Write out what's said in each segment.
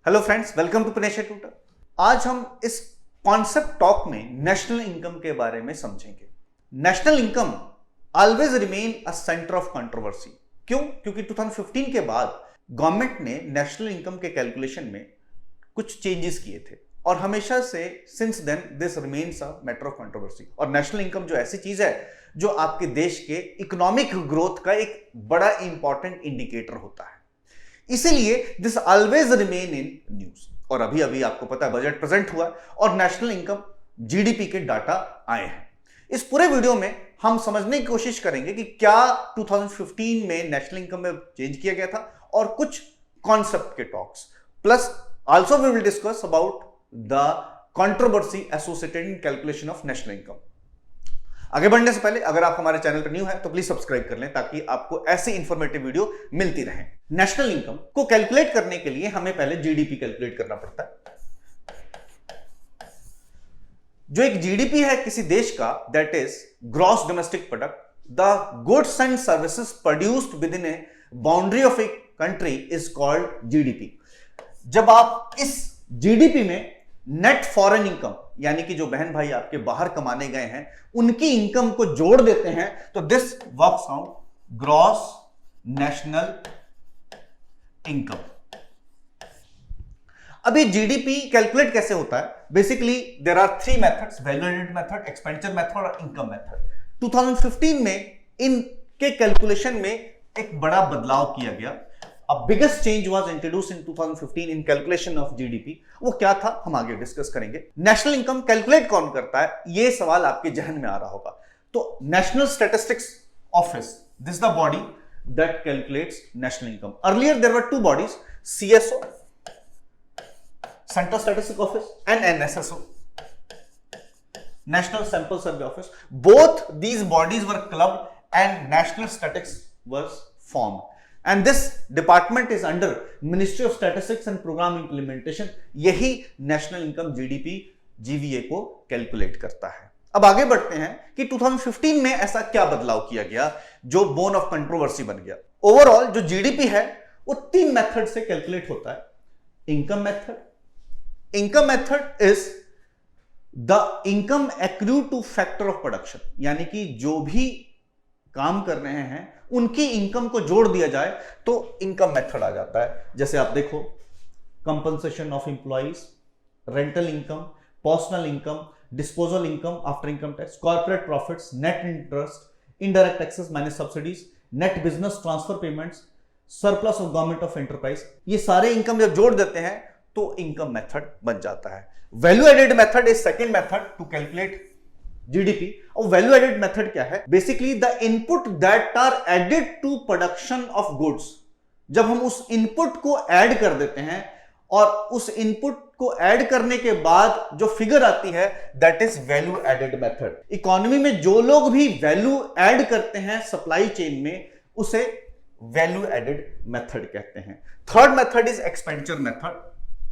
Hello friends, welcome to Punesh tutor. आज हम इस कॉन्सेप्ट टॉक में नेशनल इनकम के बारे में समझेंगे। National income always remain a centre of controversy. क्यों? क्योंकि 2015 के बाद गवर्नमेंट ने नेशनल इनकम के कैलकुलेशन में कुछ चेंजेस किए थे और हमेशा से since then this remains a matter of controversy. और नेशनल इनकम जो ऐसी चीज है जो आपके देश के इकोनॉमिक ग्रोथ का एक बड़ा इंपॉर्टेंट इंडिकेटर होता है, इसीलिए this always remain in news. और अभी अभी आपको पता है बजट प्रेजेंट हुआ और नेशनल इनकम जीडीपी के डाटा आए हैं। इस पूरे वीडियो में हम समझने की कोशिश करेंगे कि क्या 2015 में नेशनल इनकम में चेंज किया गया था और कुछ कॉन्सेप्ट के talks, plus also we will discuss about the controversy associated in calculation of national income. आगे बढ़ने से पहले अगर आप हमारे चैनल पर न्यू है तो प्लीज सब्सक्राइब कर लें ताकि आपको ऐसी इंफॉर्मेटिव वीडियो मिलती रहे। नेशनल इनकम को कैलकुलेट करने के लिए हमें पहले जीडीपी कैलकुलेट करना पड़ता है। जो एक जीडीपी है किसी देश का, that is gross domestic product, the goods and services produced with in A boundary of a country is called GDP. जब आप इस जीडीपी में नेट फॉरेन इनकम यानी कि जो बहन भाई आपके बाहर कमाने गए हैं उनकी इनकम को जोड़ देते हैं तो this works out gross national income. अभी जीडीपी कैलकुलेट कैसे होता है? Basically there are three methods, value added method, expenditure method और इनकम मेथड। 2015 में इनके कैलकुलेशन में एक बड़ा बदलाव किया गया। A biggest change was introduced in 2015 in calculation of GDP। वो क्या था हम आगे डिस्कस करेंगे। नेशनल इनकम कैलकुलेट कौन करता है, ये सवाल आपके जहन में आ रहा होगा। तो national statistics office, this the body that calculates national income. Earlier there were two bodies, CSO central statistics office and NSSO national sample survey office. Both these bodies were clubbed and national statistics was formed and this department is under Ministry of Statistics and Program Implementation। यही national income GDP GVA को calculate करता है। अब आगे बढ़ते हैं कि 2015 में ऐसा क्या बदलाव किया गया जो बोन ऑफ कंट्रोवर्सी बन गया। ओवरऑल जो जीडीपी है वो तीन मेथड से कैलकुलेट होता है। Income method is the income accrue two factor of production, यानी कि जो भी काम कर रहे हैं उनकी इनकम को जोड़ दिया जाए तो इनकम मेथड आ जाता है। जैसे आप देखो, compensation of employees, rental income, personal income, disposal income after income tax, corporate profits, net interest, indirect taxes minus subsidies, net business transfer payments, surplus of government of enterprise. ये सारे income जब जोड़ देते हैं तो इनकम मेथड बन जाता है। Value added method is second method to calculate GDP. और वैल्यू एडेड मेथड क्या है? Basically the input that are added to production of goods. जब हम उस इनपुट को ऐड कर देते हैं और उस इनपुट को ऐड करने के बाद जो फिगर आती है that is value added method. Economy में जो लोग भी वैल्यू ऐड करते हैं सप्लाई चेन में उसे वैल्यू एडेड मेथड कहते हैं। Third method is expenditure method.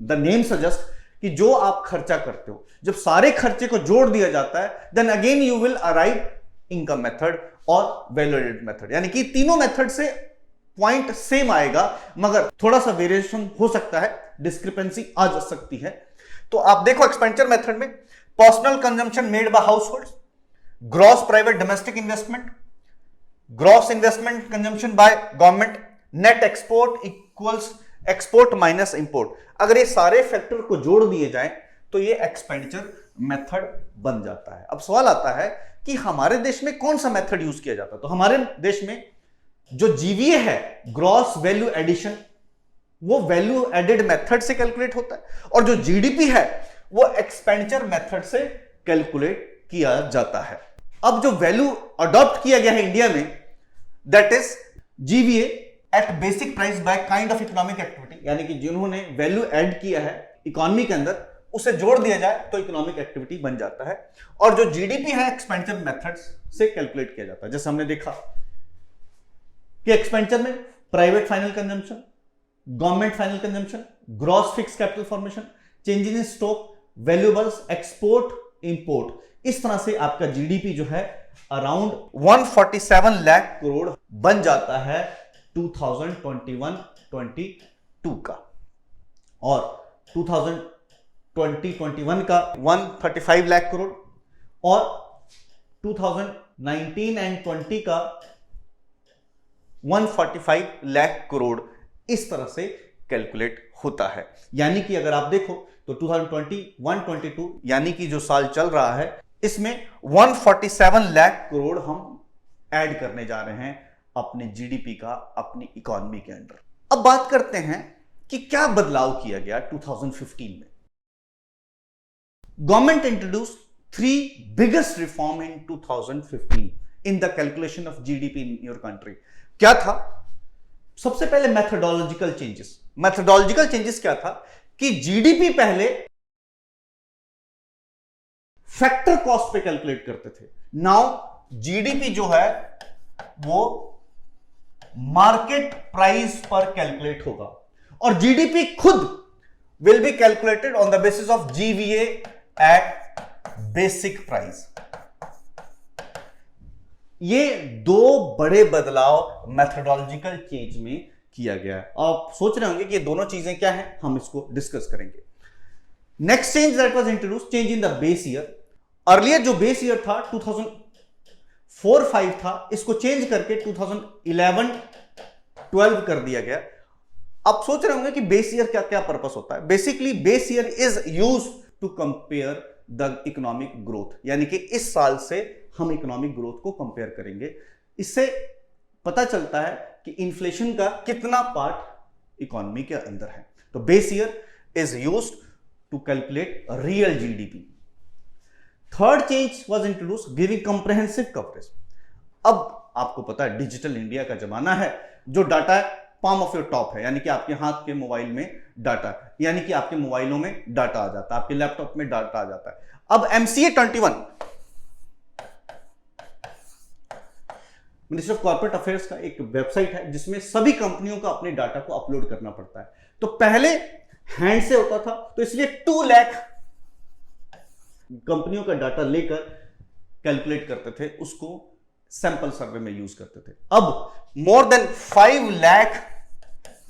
The name suggest कि जो आप खर्चा करते हो, जब सारे खर्चे को जोड़ दिया जाता है then again you will arrive income method और वैल्यू एडेड मेथड। यानी कि तीनों मेथड से पॉइंट सेम आएगा मगर थोड़ा सा वेरिएशन हो सकता है, डिस्क्रिपेंसी आ जा सकती है। तो आप देखो एक्सपेंडिचर मेथड में personal consumption made by house hold, gross private domestic investment, gross investment consumption by government, net export equals export minus import. अगर ये सारे फैक्टर को जोड़ दिए जाएं तो ये एक्सपेंडिचर मेथड बन जाता है। अब सवाल आता है कि हमारे देश में कौन सा मेथड यूज किया जाता है? तो हमारे देश में जो जीवीए है, ग्रॉस वैल्यू एडिशन, वो वैल्यू एडेड मेथड से कैलकुलेट होता है और जो जीडीपी है वो एक्सपेंडिचर मेथड से कैलकुलेट किया जाता है। अब जो वैल्यू अडॉप्ट किया गया है इंडिया में that is GVA eight basic price by kind of economic activity, यानी कि जिन्होंने वैल्यू ऐड किया है इकोनॉमी के अंदर उसे जोड़ दिया जाए तो इकोनॉमिक एक्टिविटी बन जाता है। और जो जीडीपी है एक्सपेंडिचर मेथड्स से कैलकुलेट किया जाता है। जैसे हमने देखा कि एक्सपेंडिचर में private final consumption, government final consumption, gross fix capital formation, changes in stock, valuables, export, import. इस तरह से आपका जीडीपी जो है अराउंड 147 लाख करोड़ बन जाता है 2021-22 का। और 2020-21 का 135 लाख करोड़ और 2019 एंड 20 का 145 लाख करोड़ इस तरह से कैलकुलेट होता है। यानी कि अगर आप देखो तो 2021-22 यानी कि जो साल चल रहा है इसमें 147 लाख करोड़ हम ऐड करने जा रहे हैं अपने जीडीपी का अपनी इकोनॉमी के अंदर। अब बात करते हैं कि क्या बदलाव किया गया 2015 में। Government introduce 3 biggest reform in 2015 in the calculation of GDP in your country. क्या था? सबसे पहले मैथोडोलॉजिकल चेंजेस। मैथोडोलॉजिकल चेंजेस क्या था कि जीडीपी पहले फैक्टर कॉस्ट पे कैलकुलेट करते थे, नाउ जीडीपी जो है वो मार्केट प्राइस पर कैलकुलेट होगा और जीडीपी खुद will be calculated on the basis of GVA eight basic price. ये 2 बड़े बदलाव मैथोडोलॉजिकल चेंज में किया गया है। आप सोच रहे होंगे कि ये दोनों चीजें क्या हैं, हम इसको डिस्कस करेंगे। Next change that was introduced, change in the base year. Earlier जो बेस ईयर था 2004-5 था, इसको चेंज करके 2011-12 कर दिया गया। आप सोच रहे होंगे कि बेस ईयर क्या क्या पर्पस होता है। Basically base year is used to compare the economic growth, यानी कि इस साल से हम इकोनॉमिक ग्रोथ को कंपेयर करेंगे। इससे पता चलता है कि इन्फ्लेशन का कितना पार्ट इकोनॉमी के अंदर है। तो base year is used to calculate real GDP. Third change was introduced giving comprehensive coverage. अब आपको पता है डिजिटल इंडिया का जमाना है, जो data palm of your top है, यानी कि आपके हाथ के मोबाइल में डाटा, यानी कि आपके मोबाइलों में डाटा आ जाता है, आपके लैपटॉप में डाटा आ जाता है। अब MCA 21 ministry of corporate affairs का एक वेबसाइट है जिसमें सभी कंपनियों का अपने डाटा को अपलोड करना पड़ता है। तो पहले हैंड से होता था, तो इसलिए 2 लाख कंपनियों का डाटा लेकर कैलकुलेट करते थे, उसको सैंपल सर्वे में यूज करते थे। अब मोर देन 5 लाख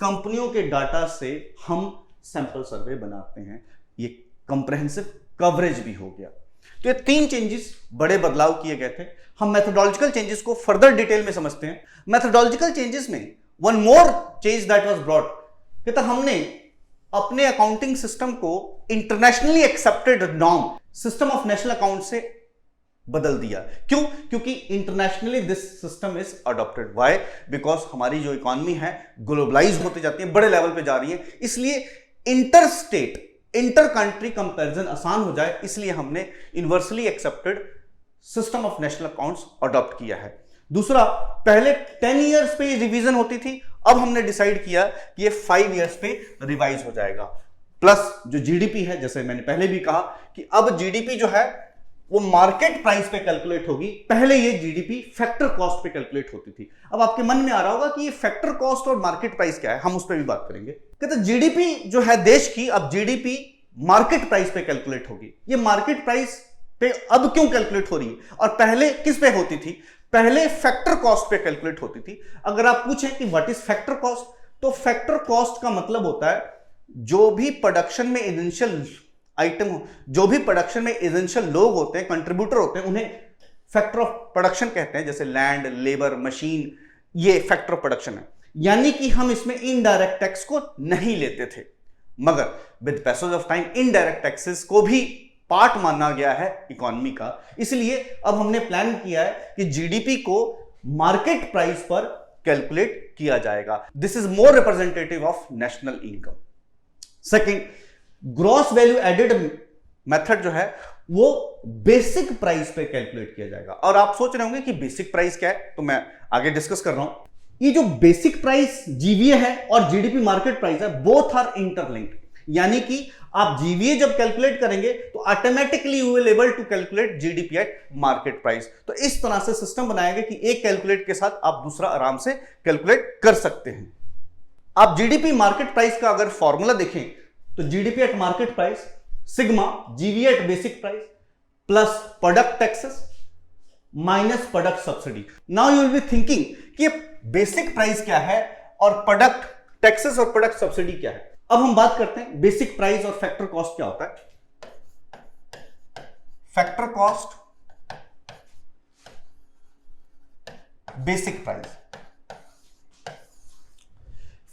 कंपनियों के डाटा से हम सैंपल सर्वे बनाते हैं। ये कंप्रेहेंसिव कवरेज भी हो गया। तो ये 3 चेंजेस, बड़े बदलाव किए गए थे। हम मैथोडोलॉजिकल चेंजेस को फर्दर डिटेल में समझते हैं। मैथोडोलॉजिकल चेंजेस में one more change that was brought, कहता हमने अपने अकाउंटिंग सिस्टम को internationally accepted norm system of national account से बदल दिया। क्यों? क्योंकि internationally this system is adopted. Why? Because हमारी जो इकोनॉमी है ग्लोबलाइज होती जाती है, बड़े लेवल पे जा रही है, इसलिए inter state inter country comparison आसान हो जाए, इसलिए हमने universally accepted system of national accounts adopt किया है। दूसरा, पहले 10 इयर्स पे रिवीजन होती थी, अब हमने डिसाइड किया कि ये 5 इयर्स पे रिवाइज हो जाएगा। प्लस जो जीडीपी है, जैसे मैंने पहले भी कहा कि अब जीडीपी जो है वो मार्केट प्राइस पे कैलकुलेट होगी, पहले ये जीडीपी फैक्टर कॉस्ट पे कैलकुलेट होती थी। अब आपके मन में आ रहा होगा कि ये फैक्टर कॉस्ट और मार्केट प्राइस क्या है, हम उस पर भी बात करेंगे। कहते जीडीपी जो है देश की, अब जीडीपी मार्केट प्राइस पे कैलकुलेट होगी। ये मार्केट प्राइस पे अब क्यों कैलकुलेट हो रही है और पहले किस पे होती थी? पहले फैक्टर कॉस्ट पे कैलकुलेट होती थी। अगर आप पूछें कि व्हाट इज फैक्टर कॉस्ट, तो फैक्टर कॉस्ट का मतलब होता है जो भी प्रोडक्शन में एसेंशियल आइटम हो, जो भी प्रोडक्शन में एसेंशियल लोग होते हैं, कंट्रीब्यूटर होते हैं, उन्हें फैक्टर ऑफ प्रोडक्शन कहते हैं, जैसे लैंड, लेबर, मशीन, ये फैक्टर ऑफ प्रोडक्शन है। यानी कि हम इसमें इनडायरेक्ट टैक्स को नहीं लेते थे, मगर with passage of time indirect taxes को भी पार्ट माना गया है इकोनॉमी का। इसलिए अब हमने प्लान किया है कि जीडीपी को मार्केट प्राइस पर कैलकुलेट किया जाएगा। This is more representative of national income. Second, gross value added method जो है वो बेसिक प्राइस पे कैलकुलेट किया जाएगा। और आप सोच रहे होंगे कि बेसिक प्राइस क्या है, तो मैं आगे डिस्कस कर रहा हूं। ये जो बेसिक प्राइस जीवीए है और जीडीपी मार्केट प्राइस है, बोथ आर इंटरलिंक्ड। यानी कि आप जीवीए जब कैलकुलेट करेंगे तो automatically you will able to calculate GDP at market price. तो इस तरह से सिस्टम बनाया गया कि एक कैलकुलेट के साथ आप दूसरा आराम से कैलकुलेट कर सकते हैं। आप जीडीपी मार्केट प्राइस का अगर फॉर्मूला देखें तो GDP at market price sigma GVA eight basic price plus product taxes minus product subsidy. Now you will be thinking कि बेसिक प्राइस क्या है और प्रोडक्ट टैक्सेस और प्रोडक्ट सब्सिडी क्या है। अब हम बात करते हैं बेसिक प्राइस और फैक्टर कॉस्ट क्या होता है। Factor cost, basic price.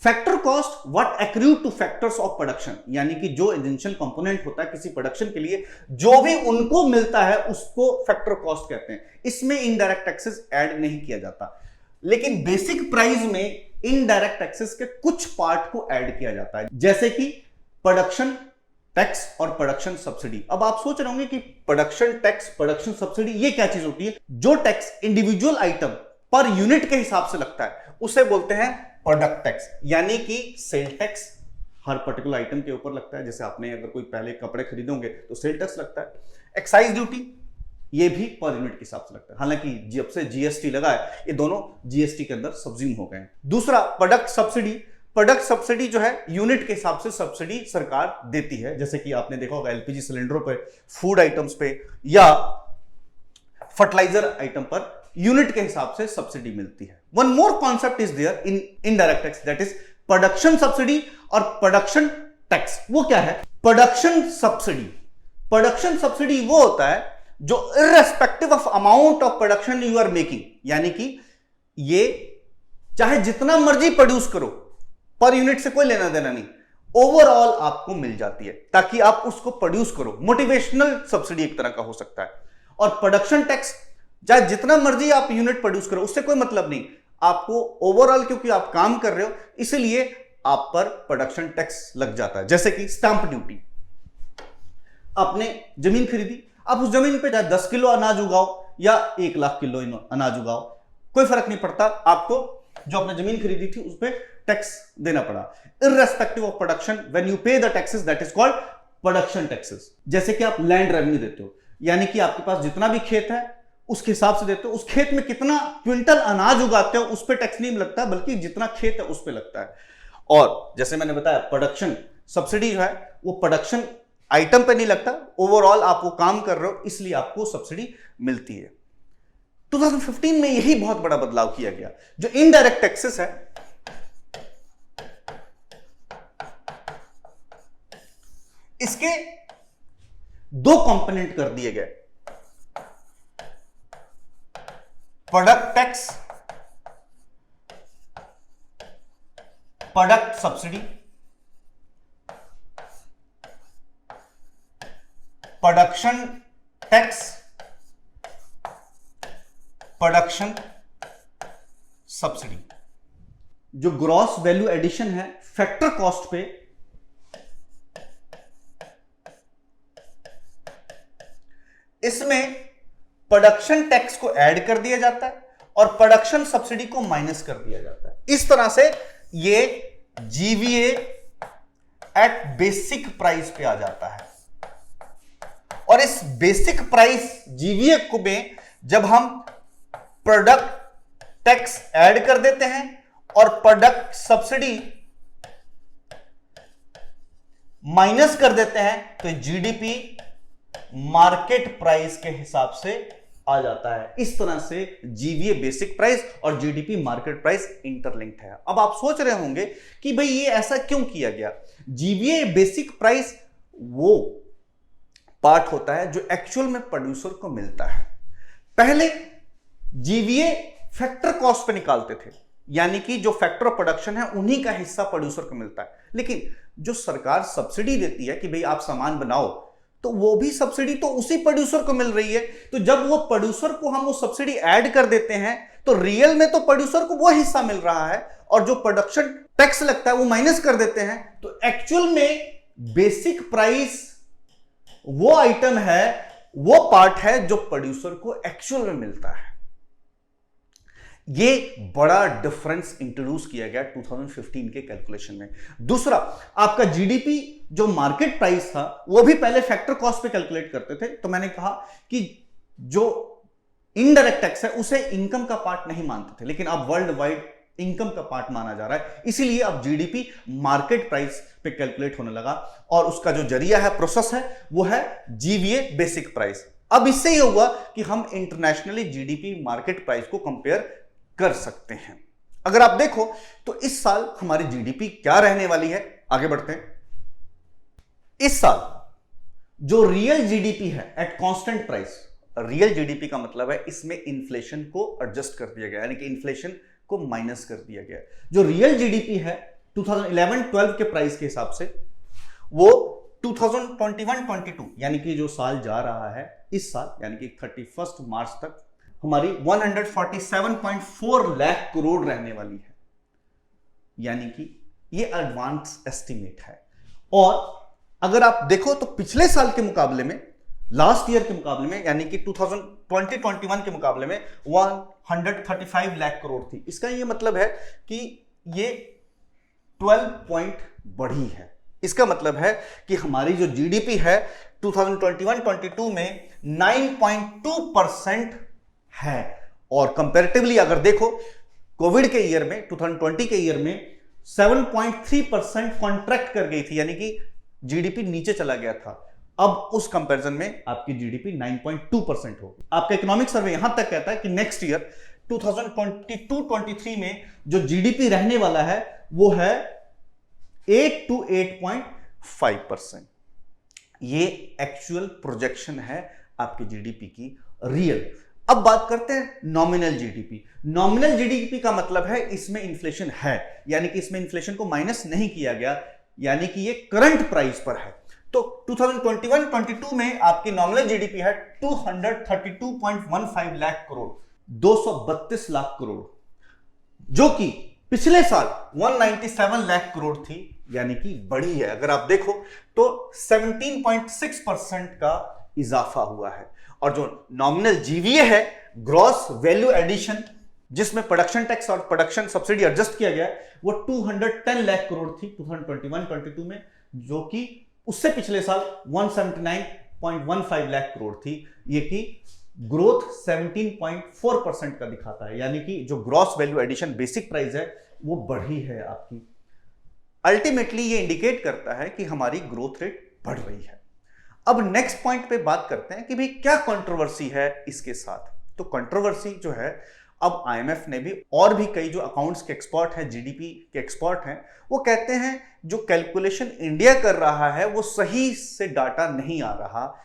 Factor cost what accrue two factors of production, यानी कि जो एसेंशियल कंपोनेंट होता है किसी प्रोडक्शन के लिए, जो भी उनको मिलता है उसको फैक्टर कॉस्ट कहते हैं। इसमें इनडायरेक्ट टैक्सेस ऐड नहीं किया जाता, लेकिन बेसिक प्राइस में इनडायरेक्ट टैक्सेस के कुछ पार्ट को ऐड किया जाता है, जैसे कि प्रोडक्शन टैक्स और प्रोडक्शन सब्सिडी। अब आप सोच रहे होंगे कि प्रोडक्शन टैक्स, प्रोडक्शन सब्सिडी ये क्या चीज होती है। जो tax individual item per unit के हिसाब से लगता है उसे बोलते हैं प्रोडक्ट टैक्स, यानी कि सेल टैक्स हर पर्टिकुलर आइटम के ऊपर लगता है। जैसे आपने अगर कोई पहले कपड़े खरीदोगे तो सेल टैक्स लगता है। एक्साइज ड्यूटी ये भी पर यूनिट के हिसाब से लगता है, हालांकि जब से जीएसटी लगा है ये दोनों जीएसटी के अंदर सब्ज्यूम हो गए हैं। दूसरा प्रोडक्ट सब्सिडी। प्रोडक्ट सब्सिडी जो है यूनिट के हिसाब से सब्सिडी सरकार देती है, जैसे कि आपने देखा होगा एलपीजी सिलेंडरों पे, फूड आइटम्स पे या फर्टिलाइजर आइटम पर यूनिट के हिसाब से सब्सिडी मिलती है। One more concept is there in indirect tax, that is production subsidy और प्रोडक्शन टैक्स। वो क्या है प्रोडक्शन सब्सिडी? प्रोडक्शन सब्सिडी वो होता है जो irrespective of amount of production you are making, यानी कि ये चाहे जितना मर्जी प्रोड्यूस करो, पर यूनिट से कोई लेना देना नहीं, ओवरऑल आपको मिल जाती है ताकि आप उसको प्रोड्यूस करो। मोटिवेशनल सब्सिडी एक तरह का हो सकता है। और प्रोडक्शन टैक्स चाहे जितना मर्जी आप यूनिट प्रोड्यूस करो, उससे कोई मतलब नहीं, आपको ओवरऑल क्योंकि आप काम कर रहे हो इसलिए आप पर प्रोडक्शन टैक्स लग जाता है। जैसे कि स्टैंप ड्यूटी, आपने जमीन खरीदी, आप उस जमीन पे चाहे 10 किलो अनाज उगाओ या 1 लाख किलो अनाज उगाओ, कोई फर्क नहीं पड़ता, आपको जो आपने जमीन खरीदी थी उस पर टैक्स देना पड़ा। Irrespective of production when you pay the taxes that is called production taxes. जैसे कि आप लैंड रेवेन्यू देते हो, यानी कि आपके पास जितना भी खेत है उसके हिसाब से देते हो, उस खेत में कितना क्विंटल अनाज उगाते हो उस पर टैक्स नहीं लगता, बल्कि जितना खेत है उस पर लगता है। और जैसे मैंने बताया प्रोडक्शन सब्सिडी जो है वो प्रोडक्शन आइटम पे नहीं लगता, ओवरऑल आप वो काम कर रहे हो इसलिए आपको सब्सिडी मिलती है। 2015 में यही बहुत बड़ा बदलाव किया गया। जो इनडायरेक्ट टैक्सेस है इसके 2 कंपोनेंट कर दिए गए, product tax, product subsidy. Production tax, production subsidy. जो ग्रॉस वैल्यू एडिशन है फैक्टर कॉस्ट पे, इसमें प्रोडक्शन टैक्स को ऐड कर दिया जाता है और प्रोडक्शन सब्सिडी को माइनस कर दिया जाता है। इस तरह से ये जीवीए एट बेसिक प्राइस पे आ जाता है। और इस बेसिक प्राइस जीवीए को में जब हम प्रोडक्ट टैक्स ऐड कर देते हैं और प्रोडक्ट सब्सिडी माइनस कर देते हैं तो जीडीपी मार्केट प्राइस के हिसाब से आ जाता है। इस तरह से जीवीए बेसिक प्राइस और जीडीपी मार्केट प्राइस इंटरलिंक्ड है। अब आप सोच रहे होंगे कि भाई ये ऐसा क्यों किया गया। जीवीए बेसिक प्राइस वो पार्ट होता है जो एक्चुअल में प्रोड्यूसर को मिलता है। पहले जीवीए फैक्टर कॉस्ट पे निकालते थे, यानी कि जो फैक्टर ऑफ प्रोडक्शन है उन्हीं का हिस्सा प्रोड्यूसर को मिलता है। लेकिन जो सरकार सब्सिडी देती है कि भाई आप सामान बनाओ, तो वो भी सब्सिडी तो उसी प्रोड्यूसर को मिल रही है। तो जब वो प्रोड्यूसर को हम वो सब्सिडी ऐड कर देते हैं तो रियल में तो प्रोड्यूसर को वो हिस्सा मिल रहा है, और जो प्रोडक्शन टैक्स लगता है वो माइनस कर देते हैं। तो एक्चुअल में बेसिक प्राइस वो आइटम है, वो पार्ट है जो प्रोड्यूसर को एक्चुअल में मिलता है। ये बड़ा डिफरेंस इंट्रोड्यूस किया गया 2015 के कैलकुलेशन में। दूसरा, आपका जीडीपी जो मार्केट प्राइस था वो भी पहले फैक्टर कॉस्ट पे कैलकुलेट करते थे। तो मैंने कहा कि जो इनडायरेक्ट टैक्स है उसे इनकम का पार्ट नहीं मानते थे, लेकिन अब वर्ल्ड वाइड इनकम का पार्ट माना जा रहा है, इसीलिए अब जीडीपी मार्केट प्राइस पे कैलकुलेट होने लगा। और उसका जो जरिया है, प्रोसेस है, वो है जीवीए बेसिक प्राइस। अब इससे यह हुआ कि हम इंटरनेशनली जीडीपी मार्केट प्राइस को कंपेयर कर सकते हैं। अगर आप देखो तो इस साल हमारी जीडीपी क्या रहने वाली है, आगे बढ़ते हैं। इस साल जो रियल जीडीपी है at constant price, real GDP का मतलब है इसमें इन्फ्लेशन को एडजस्ट कर दिया गया, यानी कि इन्फ्लेशन को माइनस कर दिया गया। जो रियल जीडीपी है 2011-12 के प्राइस के हिसाब से वो 2021-22 यानी कि जो साल जा रहा है इस साल यानी कि 31 मार्च तक हमारी 147.4 लाख करोड़ रहने वाली है, यानी कि ये एडवांस एस्टिमेट है। और अगर आप देखो तो पिछले साल के मुकाबले में, लास्ट ईयर के मुकाबले में, यानी कि 2020-21 के मुकाबले में 135 लाख करोड़ थी। इसका ये मतलब है कि ये 12 पॉइंट बढ़ी है। इसका मतलब है कि हमारी जो जीडीपी है 2021-22 में 9.2% है, और कंपैरेटिवली अगर देखो कोविड के ईयर में 2020 के ईयर में 7.3% कॉन्ट्रैक्ट कर गई थी, यानी कि जीडीपी नीचे चला गया था। अब उस कंपैरिजन में आपकी जीडीपी 9.2% होगी। आपका इकोनॉमिक सर्वे यहां तक कहता है कि नेक्स्ट ईयर 2022-23 में जो जीडीपी रहने वाला है वो है 8 to 8.5%। ये एक्चुअल प्रोजेक्शन है आपकी जीडीपी की रियल। अब बात करते हैं नॉमिनल जीडीपी। नॉमिनल जीडीपी का मतलब है इसमें इन्फ्लेशन है, यानी कि इसमें इन्फ्लेशन को माइनस नहीं किया गया, यानी कि ये करंट प्राइस पर है। तो 2021-22 में आपकी नॉमिनल जीडीपी है 232.15 लाख करोड़, 232 लाख करोड़, जो कि पिछले साल 197 लाख करोड़ थी, यानी कि बढ़ी है। अगर आप देखो तो 17.6% का इजाफा हुआ है। और जो नॉमिनल जीवीए है, ग्रॉस वैल्यू एडिशन, जिसमें प्रोडक्शन टैक्स और प्रोडक्शन सब्सिडी एडजस्ट किया गया, वो 210 लाख करोड़ थी 2021-22 में, जो कि उससे पिछले साल 179.15 लाख करोड़ थी। ये कि ग्रोथ 17.4% का दिखाता है, यानी कि जो gross value addition basic price है वो बढ़ी है आपकी। अल्टीमेटली ये इंडिकेट करता है कि हमारी ग्रोथ रेट बढ़ रही है। अब नेक्स्ट पॉइंट पे बात करते हैं कि भाई क्या कंट्रोवर्सी है इसके साथ। तो कंट्रोवर्सी जो है, अब आईएमएफ ने भी और भी कई जो अकाउंट्स के एक्सपर्ट हैं, जीडीपी के एक्सपर्ट हैं, वो कहते हैं जो कैलकुलेशन इंडिया कर रहा है वो सही से डाटा नहीं आ रहा,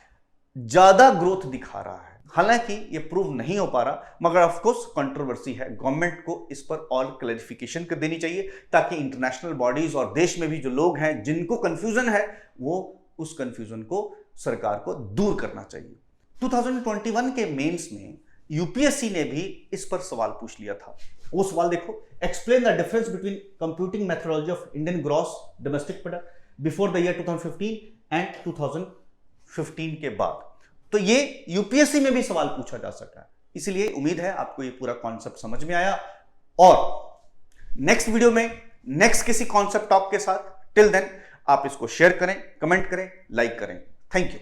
ज्यादा ग्रोथ दिखा रहा है। हालांकि ये प्रूव नहीं हो पा रहा, मगर ऑफ कोर्स कंट्रोवर्सी है। गवर्नमेंट को इस पर और क्लैरिफिकेशन कर देनी चाहिए, ताकि इंटरनेशनल बॉडीज और देश में भी जो लोग हैं जिनको कंफ्यूजन है, वो उस कंफ्यूजन को सरकार को दूर करना चाहिए। 2021 के मेंस में यूपीएससी ने भी इस पर सवाल पूछ लिया था। वो सवाल देखो, explain the difference between computing methodology of Indian gross domestic product before the year 2015 and 2015 के बाद। तो ये यूपीएससी में भी सवाल पूछा जा सका है, इसलिए उम्मीद है आपको ये पूरा कॉन्सेप्ट समझ में आया। और नेक्स्ट वीडियो में नेक्स्ट किसी कॉन्सेप्ट टॉप के साथ, टिल देन आप इसको शेयर करें, कमेंट करें, लाइक करें। Thank you.